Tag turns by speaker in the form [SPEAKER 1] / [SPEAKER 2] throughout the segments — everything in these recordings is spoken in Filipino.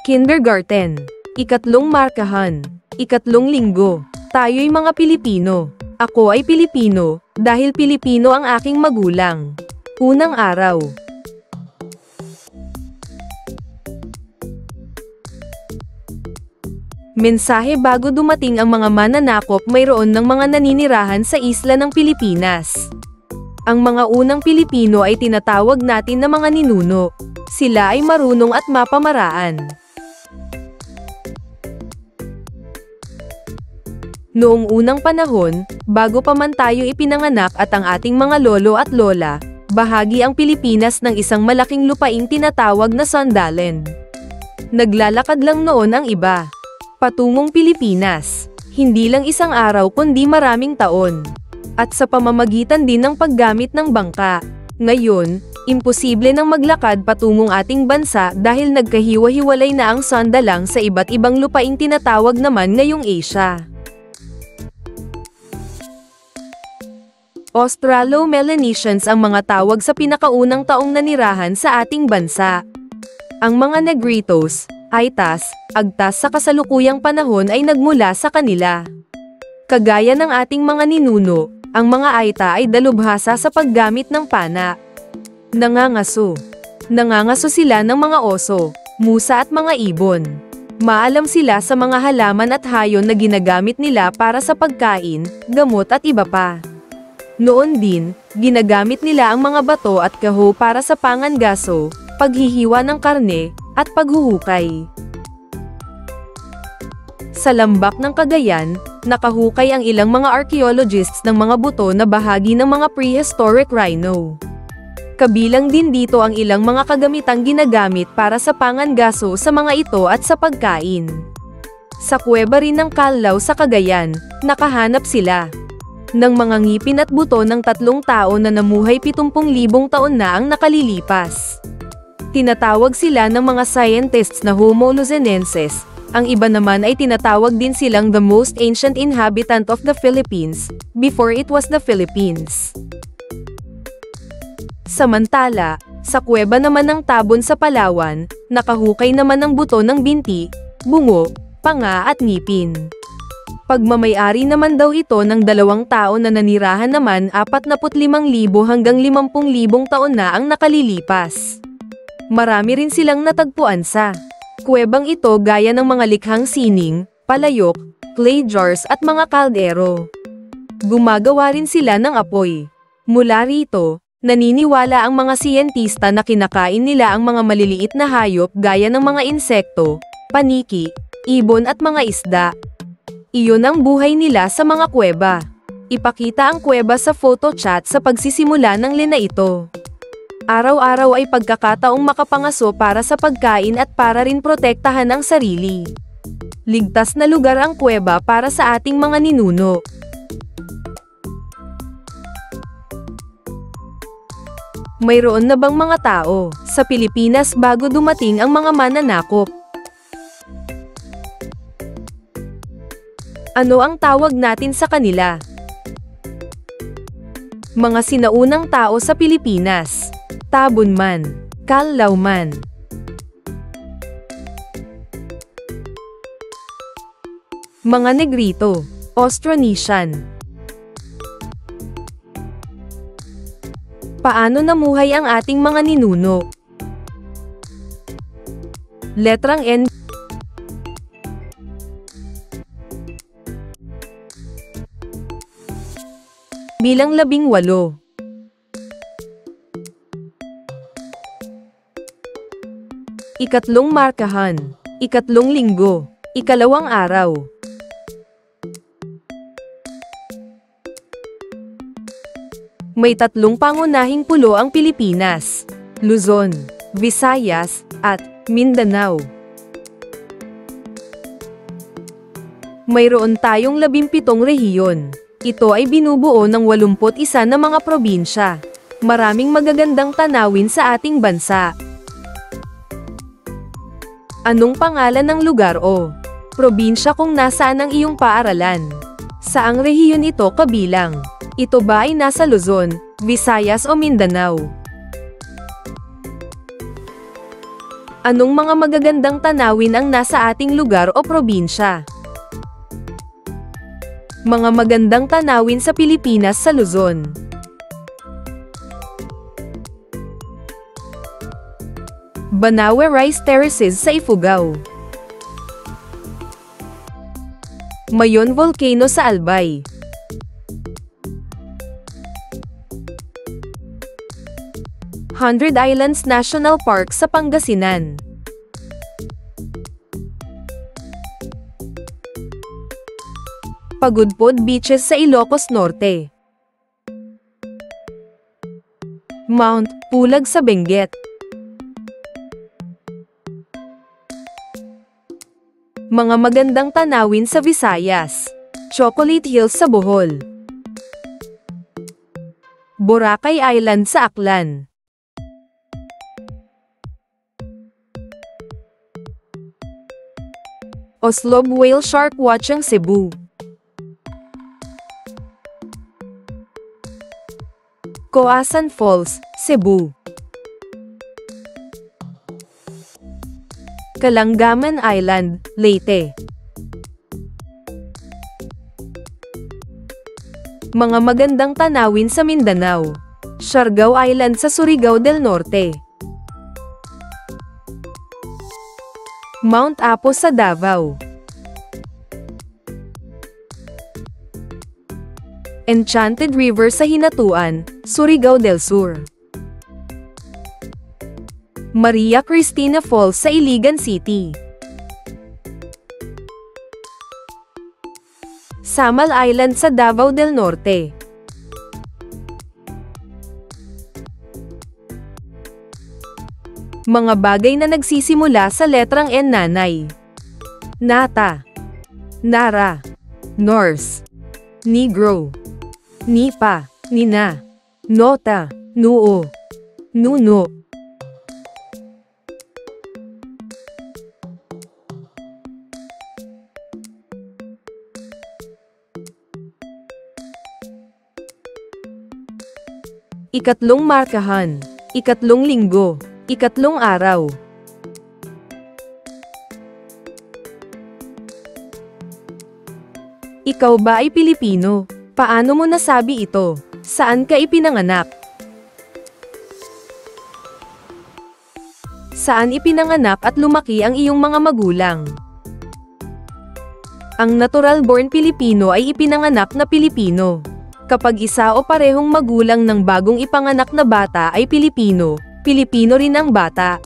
[SPEAKER 1] Kindergarten. Ikatlong markahan. Ikatlong linggo. Tayo'y mga Pilipino. Ako ay Pilipino, dahil Pilipino ang aking magulang. Unang araw. Mensahe bago dumating ang mga mananakop mayroon ng mga naninirahan sa isla ng Pilipinas. Ang mga unang Pilipino ay tinatawag natin na mga ninuno. Sila ay marunong at mapamaraan. Noong unang panahon, bago pa man tayo ipinanganak at ang ating mga lolo at lola, bahagi ang Pilipinas ng isang malaking lupaing tinatawag na Sundaland. Naglalakad lang noon ang iba patungong Pilipinas, hindi lang isang araw kundi maraming taon. At sa pamamagitan din ng paggamit ng bangka. Ngayon, imposible nang maglakad patungong ating bansa dahil nagkahiwa-hiwalay na ang Sundalang sa iba't ibang lupaing tinatawag naman ngayong Asia. Australo-Melanesians ang mga tawag sa pinakaunang taong nanirahan sa ating bansa. Ang mga Negritos, Aitas, Agtas sa kasalukuyang panahon ay nagmula sa kanila. Kagaya ng ating mga ninuno, ang mga Aita ay dalubhasa sa paggamit ng pana. Nangangaso. Nangangaso sila ng mga oso, musa at mga ibon. Maalam sila sa mga halaman at hayon na ginagamit nila para sa pagkain, gamot at iba pa. Noon din, ginagamit nila ang mga bato at kaho para sa pangangaso, paghihiwa ng karne, at paghuhukay. Sa lambak ng Cagayan, nakahukay ang ilang mga archaeologists ng mga buto na bahagi ng mga prehistoric rhino. Kabilang din dito ang ilang mga kagamitang ginagamit para sa pangangaso sa mga ito at sa pagkain. Sa kuweba rin ng Callao sa Cagayan, nakahanap sila ng mga ngipin at buto ng 3 tao na namuhay 70,000 taon na ang nakalilipas. Tinatawag sila ng mga scientists na Homo luzonensis. Ang iba naman ay tinatawag din silang the most ancient inhabitant of the Philippines, before it was the Philippines. Samantala, sa kuweba naman ng Tabon sa Palawan, nakahukay naman ng buto ng binti, bungo, panga at ngipin. Pagmamay-ari naman daw ito ng 2 tao na nanirahan naman 45,000 hanggang 50,000 taon na ang nakalilipas. Marami rin silang natagpuan sa kuwebang ito gaya ng mga likhang sining, palayok, clay jars at mga kaldero. Gumagawa rin sila ng apoy. Mula rito, naniniwala ang mga siyentista na kinakain nila ang mga maliliit na hayop gaya ng mga insekto, paniki, ibon at mga isda. Iyon ang buhay nila sa mga kuweba. Ipakita ang kuweba sa photo chat sa pagsisimula ng lina ito. Araw-araw ay pagkakataong makapangaso para sa pagkain at para rin protektahan ang sarili. Ligtas na lugar ang kuweba para sa ating mga ninuno. Mayroon na bang mga tao sa Pilipinas bago dumating ang mga mananakop? Ano ang tawag natin sa kanila? Mga sinaunang tao sa Pilipinas. Tabon man, Callao man. Mga Negrito, Austronesian. Paano namuhay ang ating mga ninuno? Letrang N. Bilang 18. Ikatlong markahan. Ikatlong linggo. Ikalawang araw. May 3 pangunahing pulo ang Pilipinas: Luzon, Visayas, at Mindanao. Mayroon tayong 17 rehiyon. Ito ay binubuo ng 81 na mga probinsya. Maraming magagandang tanawin sa ating bansa. Anong pangalan ng lugar o probinsya kung nasaan ang iyong paaralan? Saang rehiyon ito kabilang? Ito ba ay nasa Luzon, Visayas o Mindanao? Anong mga magagandang tanawin ang nasa ating lugar o probinsya? Mga magandang tanawin sa Pilipinas sa Luzon. Banawe Rice Terraces sa Ifugao. Mayon Volcano sa Albay. Hundred Islands National Park sa Pangasinan. Pagudpod Beaches sa Ilocos Norte. Mount Pulag sa Benguet. Mga magandang tanawin sa Visayas. Chocolate Hills sa Bohol. Boracay Island sa Aklan. Oslob Whale Shark Watching Cebu. Coasan Falls, Cebu. Kalangaman Island, Leyte. Mga magandang tanawin sa Mindanao. Siargao Island sa Surigao del Norte. Mount Apo sa Davao. Enchanted River sa Hinatuan, Surigao del Sur. Maria Cristina Falls sa Iligan City. Samal Island sa Davao del Norte. Mga bagay na nagsisimula sa letrang N. Nanay. Nata. Nara. Norse. Negro. Nipa. Nina. Nota. Nuo. Nuno. Ikatlong markahan. Ikatlong linggo. Ikatlong araw. Ikaw ba ay Pilipino? Paano mo nasabi ito? Saan ka ipinanganak? Saan ipinanganak at lumaki ang iyong mga magulang? Ang natural-born Pilipino ay ipinanganak na Pilipino. Kapag isa o parehong magulang ng bagong ipanganak na bata ay Pilipino, Pilipino rin ang bata.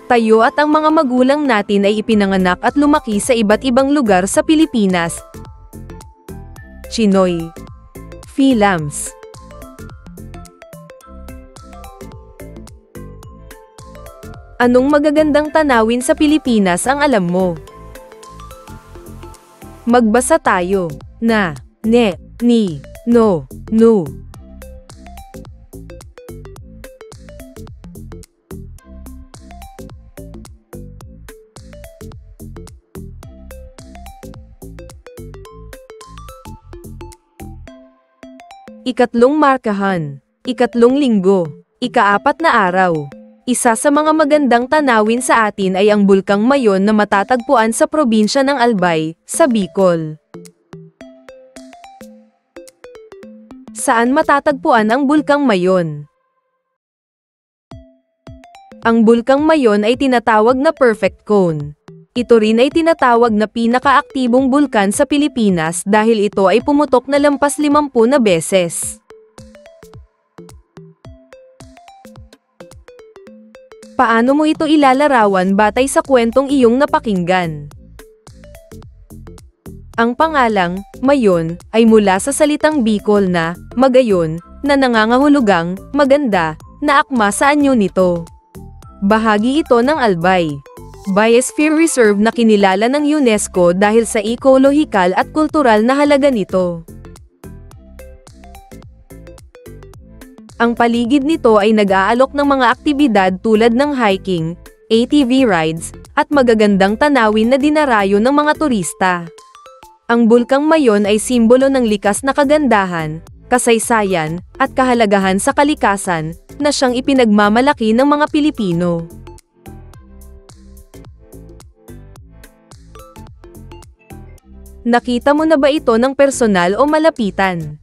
[SPEAKER 1] Tayo at ang mga magulang natin ay ipinanganak at lumaki sa iba't ibang lugar sa Pilipinas. Chinoy. Philams. Anong magagandang tanawin sa Pilipinas ang alam mo? Magbasa tayo. Na, ne, ni, no, nu. Ikatlong markahan. Ikatlong linggo. Ikaapat na araw. Isa sa mga magandang tanawin sa atin ay ang Bulkang Mayon na matatagpuan sa probinsya ng Albay, sa Bicol. Saan matatagpuan ang Bulkang Mayon? Ang Bulkang Mayon ay tinatawag na perfect cone. Ito rin ay tinatawag na pinakaaktibong bulkan sa Pilipinas dahil ito ay pumutok na lampas 50 na beses. Paano mo ito ilalarawan batay sa kwentong iyong napakinggan? Ang pangalang, Mayon, ay mula sa salitang Bicol na, magayon, na nangangahulugang, maganda, na akma sa anyo nito. Bahagi ito ng Albay Biosphere Reserve na kinilala ng UNESCO dahil sa ecolohikal at kultural na halaga nito. Ang paligid nito ay nag-aalok ng mga aktibidad tulad ng hiking, ATV rides, at magagandang tanawin na dinarayo ng mga turista. Ang Bulkang Mayon ay simbolo ng likas na kagandahan, kasaysayan, at kahalagahan sa kalikasan, na siyang ipinagmamalaki ng mga Pilipino. Nakita mo na ba ito ng personal o malapitan?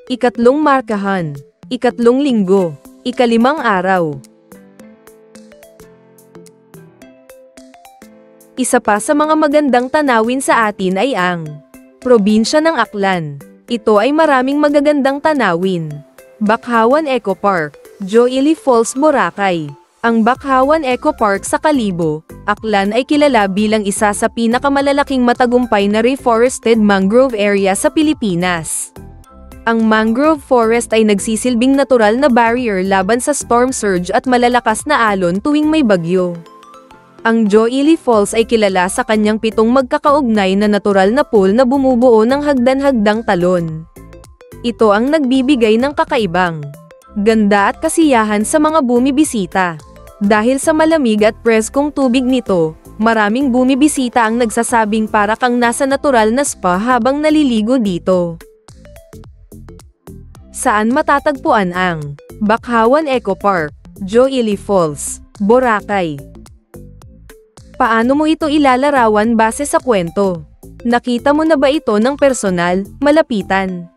[SPEAKER 1] Ikatlong markahan. Ikatlong linggo. Ikalimang araw. Isa pa sa mga magandang tanawin sa atin ay ang probinsya ng Aklan. Ito ay maraming magagandang tanawin. Bakhawan Eco Park, Joili Falls, Boracay. Ang Bakhawan Eco Park sa Kalibo, Aklan ay kilala bilang isa sa pinakamalalaking matagumpay na reforested mangrove area sa Pilipinas. Ang mangrove forest ay nagsisilbing natural na barrier laban sa storm surge at malalakas na alon tuwing may bagyo. Ang Joili Falls ay kilala sa kanyang 7 magkakaugnay na natural na pool na bumubuo ng hagdan-hagdang talon. Ito ang nagbibigay ng kakaibang ganda at kasiyahan sa mga bumibisita. Dahil sa malamig at preskong tubig nito, maraming bumibisita ang nagsasabing para kang nasa natural na spa habang naliligo dito. Saan matatagpuan ang Bakhawan Eco Park, Joili Falls, Boracay? Paano mo ito ilalarawan base sa kwento? Nakita mo na ba ito ng personal, malapitan?